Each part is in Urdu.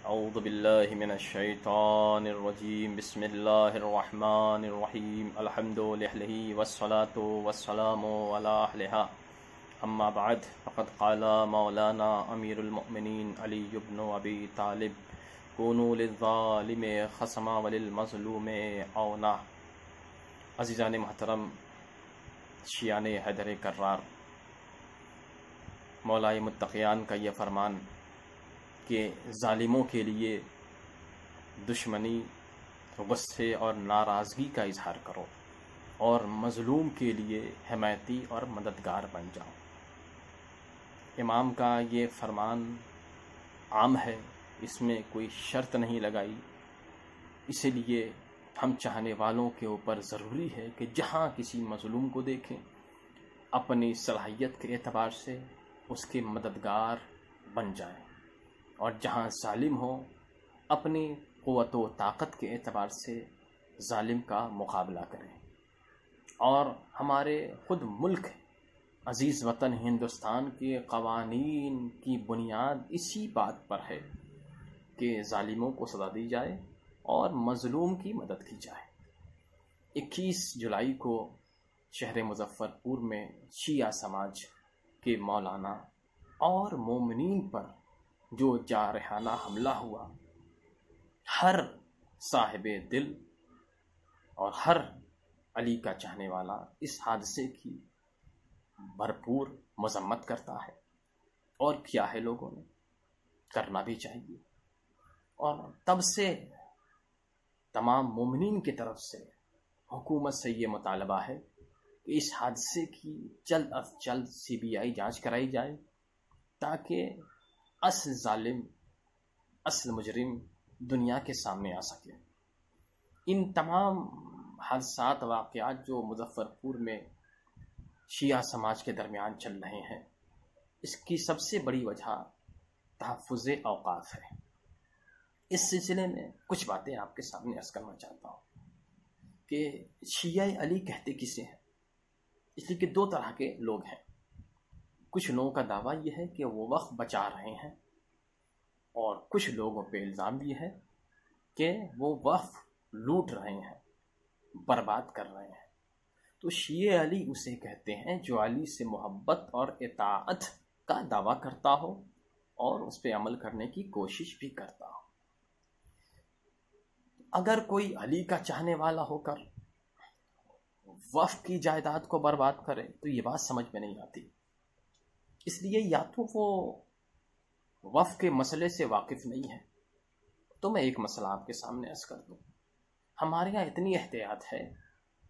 اعوذ باللہ من الشیطان الرجیم بسم اللہ الرحمن الرحیم الحمد للہ والصلاة والسلام علی اہلہا اما بعد فقد قال مولانا امیر المؤمنین علی بن ابی طالب کونوا للظالم خصما وللمظلوم عونا۔ عزیزان محترم، شیعان حیدر کرار، مولائے متقیان کا یہ فرمان کہ ظالموں کے لیے دشمنی، غصے اور ناراضگی کا اظہار کرو اور مظلوم کے لیے حمایتی اور مددگار بن جاؤ۔ امام کا یہ فرمان عام ہے، اس میں کوئی شرط نہیں لگائی، اسی لیے ہم چاہنے والوں کے اوپر ضروری ہے کہ جہاں کسی مظلوم کو دیکھیں اپنی صلاحیت کے اعتبار سے اس کے مددگار بن جائیں، اور جہاں ظالم ہو اپنی قوت و طاقت کے اعتبار سے ظالم کا مقابلہ کریں۔ اور ہمارے خود ملک عزیز وطن ہندوستان کے قوانین کی بنیاد اسی بات پر ہے کہ ظالموں کو سزا دی جائے اور مظلوم کی مدد کی جائے۔ 21 جولائی کو شہر مظفر پور میں شیعہ سماج کے مولانا اور مومنین پر جو جارحانہ حملہ ہوا، ہر صاحب دل اور ہر علی کا چاہنے والا اس حادثے کی بھرپور مذمت کرتا ہے، اور کیا ہے لوگوں نے کرنا بھی چاہیے۔ اور تب سے تمام مومنین کی طرف سے حکومت سے یہ مطالبہ ہے کہ اس حادثے کی جلد از جلد CBI جانچ کرائی جائے، تاکہ اصل ظالم، اصل مجرم دنیا کے سامنے آ سکے۔ ان تمام حادثات، واقعات جو مظفر پور میں شیعہ سماج کے درمیان چل رہے ہیں، اس کی سب سے بڑی وجہ تحفظ اوقاف ہے۔ اس سلسلے میں کچھ باتیں آپ کے سامنے عرض کرنا چاہتا ہوں کہ شیعہ علی کہتے کسے ہیں۔ اس لیے کہ دو طرح کے لوگ ہیں۔ کچھ لوگوں کا دعویٰ یہ ہے کہ وہ وقت بچا رہے ہیں، اور کچھ لوگوں پہ الزام یہ ہے کہ وہ وقت لوٹ رہے ہیں، برباد کر رہے ہیں۔ تو شیعہ علی اسے کہتے ہیں جو علی سے محبت اور اطاعت کا دعویٰ کرتا ہو اور اس پہ عمل کرنے کی کوشش بھی کرتا ہو۔ اگر کوئی علی کا چاہنے والا ہو کر وقف کی جائیداد کو برباد کرے تو یہ بات سمجھ میں نہیں آتی۔ اس لیے یا تو وہ وقف کے مسئلے سے واقف نہیں ہے، تو میں ایک مسئلہ آپ کے سامنے عرض کر دوں۔ ہمارے یہاں اتنی احتیاط ہے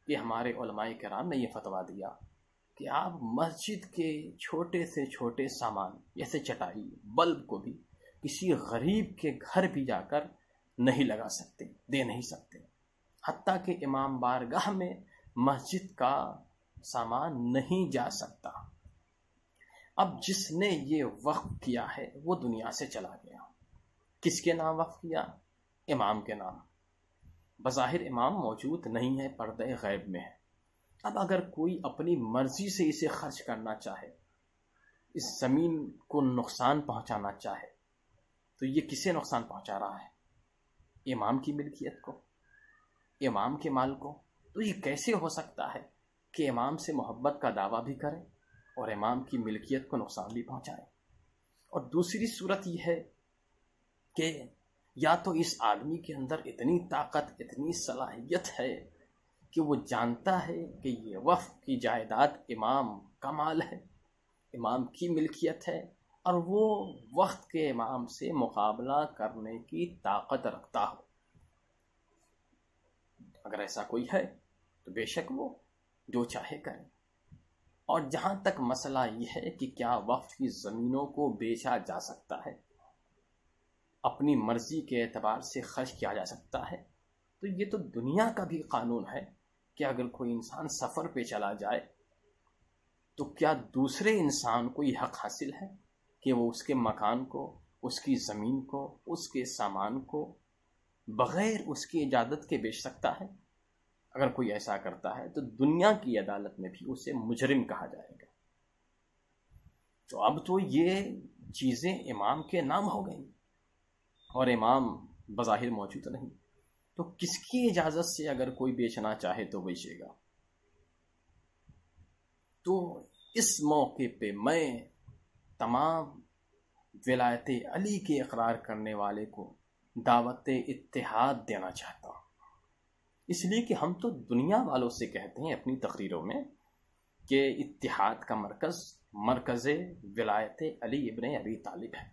کہ ہمارے علماء کرام نے یہ فتویٰ دیا کہ آپ مسجد کے چھوٹے سے چھوٹے سامان جیسے چٹائی، بلب کو بھی کسی غریب کے گھر بھی جا کر نہیں لگا سکتے، دے نہیں سکتے، حتیٰ کہ امام بارگاہ میں مسجد کا سامان نہیں جا سکتا۔ اب جس نے یہ وقف کیا ہے وہ دنیا سے چلا گیا۔ کس کے نام وقف کیا؟ امام کے نام۔ بظاہر امام موجود نہیں ہے، پردہ غیب میں ہے۔ اب اگر کوئی اپنی مرضی سے اسے خرچ کرنا چاہے، اس زمین کو نقصان پہنچانا چاہے، تو یہ کسے نقصان پہنچا رہا ہے؟ امام کی ملکیت کو، امام کے مال کو۔ تو یہ کیسے ہو سکتا ہے کہ امام سے محبت کا دعویٰ بھی کرے اور امام کی ملکیت کو نقصان بھی پہنچائے؟ اور دوسری صورت یہ ہے کہ یا تو اس آدمی کے اندر اتنی طاقت، اتنی صلاحیت ہے کہ وہ جانتا ہے کہ یہ وقف کی جائیداد امام کا مال ہے، امام کی ملکیت ہے، اور وہ وقت کے امام سے مقابلہ کرنے کی طاقت رکھتا ہو۔ اگر ایسا کوئی ہے تو بے شک وہ جو چاہے کرے۔ اور جہاں تک مسئلہ یہ ہے کہ کیا وقف کی زمینوں کو بیچا جا سکتا ہے، اپنی مرضی کے اعتبار سے خرچ کیا جا سکتا ہے، تو یہ تو دنیا کا بھی قانون ہے کہ اگر کوئی انسان سفر پہ چلا جائے تو کیا دوسرے انسان کو یہ حق حاصل ہے کہ وہ اس کے مکان کو، اس کی زمین کو، اس کے سامان کو بغیر اس کی اجازت کے بیچ سکتا ہے؟ اگر کوئی ایسا کرتا ہے تو دنیا کی عدالت میں بھی اسے مجرم کہا جائے گا۔ تو اب تو یہ چیزیں امام کے نام ہو گئیں، اور امام بظاہر موجود نہیں، تو کس کی اجازت سے اگر کوئی بیچنا چاہے تو بیچے گا؟ تو اس موقع پہ میں تمام ولایت علی کے اقرار کرنے والے کو دعوت اتحاد دینا چاہتا ہوں، اس لیے کہ ہم تو دنیا والوں سے کہتے ہیں اپنی تقریروں میں کہ اتحاد کا مرکز ولایت علی ابن ابی طالب ہے۔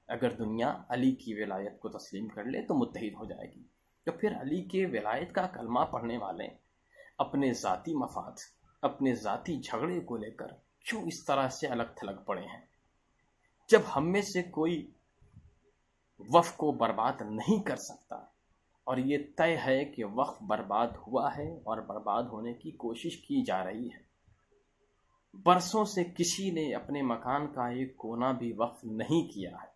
اگر دنیا علی کی ولایت کو تسلیم کر لے تو متحد ہو جائے گی، تو پھر علی کے ولایت کا کلمہ پڑھنے والے اپنے ذاتی مفاد، اپنے ذاتی جھگڑے کو لے کر کیوں اس طرح سے الگ تھلگ پڑے ہیں؟ جب ہم میں سے کوئی وقف کو برباد نہیں کر سکتا، اور یہ طے ہے کہ وقف برباد ہوا ہے اور برباد ہونے کی کوشش کی جا رہی ہے، برسوں سے کسی نے اپنے مکان کا ایک کونا بھی وقف نہیں کیا ہے،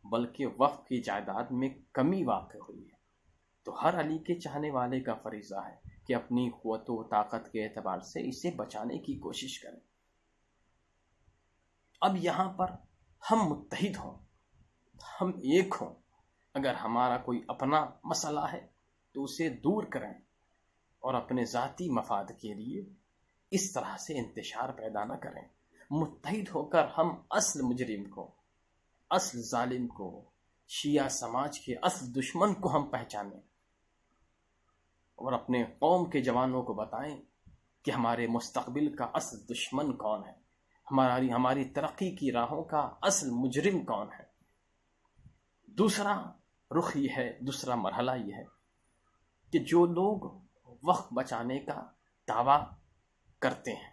بلکہ وقف کی جائیداد میں کمی واقع ہوئی ہے، تو ہر علی کے چاہنے والے کا فریضہ ہے کہ اپنی قوت و طاقت کے اعتبار سے اسے بچانے کی کوشش کریں۔ اب یہاں پر ہم متحد ہوں، ہم ایک ہوں، اگر ہمارا کوئی اپنا مسئلہ ہے تو اسے دور کریں، اور اپنے ذاتی مفاد کے لیے اس طرح سے انتشار پیدا نہ کریں۔ متحد ہو کر ہم اصل مجرم کو، اصل ظالم کو، شیعہ سماج کے اصل دشمن کو ہم پہچانیں، اور اپنے قوم کے جوانوں کو بتائیں کہ ہمارے مستقبل کا اصل دشمن کون ہے، ہماری ترقی کی راہوں کا اصل مجرم کون ہے۔ دوسرا رخ یہ ہے، دوسرا مرحلہ یہ ہے کہ جو لوگ وقت بچانے کا دعویٰ کرتے ہیں،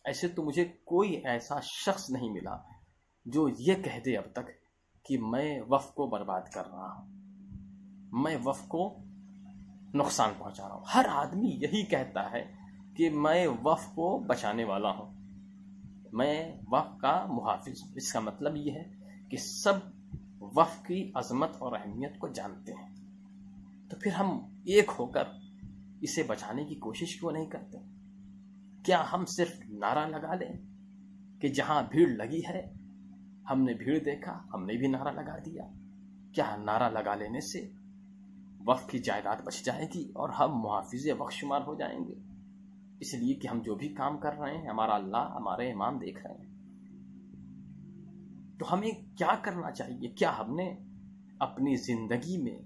ایسے تو مجھے کوئی ایسا شخص نہیں ملا جو یہ کہہ دے اب تک کہ میں وقف کو برباد کر رہا ہوں، میں وقف کو نقصان پہنچا رہا ہوں۔ ہر آدمی یہی کہتا ہے کہ میں وقف کو بچانے والا ہوں، میں وقف کا محافظ ہوں۔ اس کا مطلب یہ ہے کہ سب وقف کی عظمت اور اہمیت کو جانتے ہیں، تو پھر ہم ایک ہو کر اسے بچانے کی کوشش کیوں نہیں کرتے؟ کیا ہم صرف نعرہ لگا لیں کہ جہاں بھیڑ لگی ہے، ہم نے بھیڑ دیکھا، ہم نے بھی نعرہ لگا دیا؟ کیا نعرہ لگا لینے سے وقف کی جائیداد بچ جائے گی اور ہم محافظ وقف شمار ہو جائیں گے؟ اس لیے کہ ہم جو بھی کام کر رہے ہیں ہمارا اللہ، ہمارے امام دیکھ رہے ہیں۔ تو ہمیں کیا کرنا چاہیے؟ کیا ہم نے اپنی زندگی میں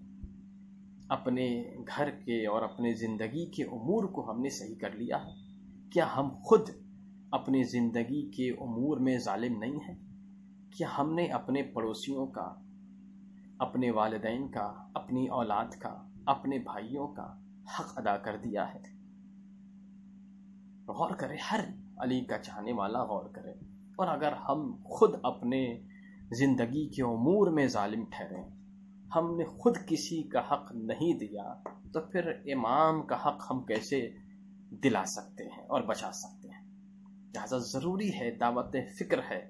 اپنے گھر کے اور اپنے زندگی کے امور کو ہم نے صحیح کر لیا ہے؟ کیا ہم خود اپنے زندگی کے امور میں ظالم نہیں ہیں؟ کیا ہم نے اپنے پڑوسیوں کا، اپنے والدین کا، اپنی اولاد کا، اپنے بھائیوں کا حق ادا کر دیا ہے؟ غور کرے، ہر علی کا چاہنے والا غور کرے، اور اگر ہم خود اپنے زندگی کے امور میں ظالم ٹھہریں، ہم نے خود کسی کا حق نہیں دیا، تو پھر امام کا حق ہم کیسے دلا سکتے ہیں اور بچا سکتے ہیں؟ لہذا ضروری ہے، دعوت فکر ہے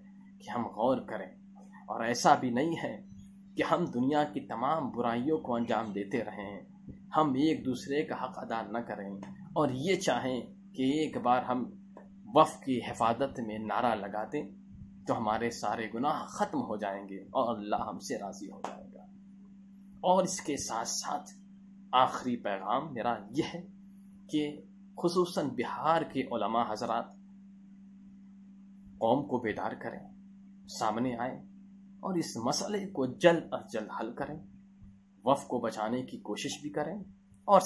کہ ہم غور کریں، اور ایسا بھی نہیں ہے کہ ہم دنیا کی تمام برائیوں کو انجام دیتے رہیں، ہم ایک دوسرے کا حق ادا نہ کریں اور یہ چاہیں کہ ایک بار ہم وقف کی حفاظت میں نعرہ لگا دیں تو ہمارے سارے گناہ ختم ہو جائیں گے اور اللہ ہم سے راضی ہو جائے گا۔ اور اس کے ساتھ ساتھ آخری پیغام میرا یہ ہے کہ خصوصاً بہار کے علماء حضرات قوم کو بیدار کریں، سامنے آئیں اور اس مسئلے کو جلد از جلد حل کریں، وقف کو بچانے کی کوشش بھی کریں، اور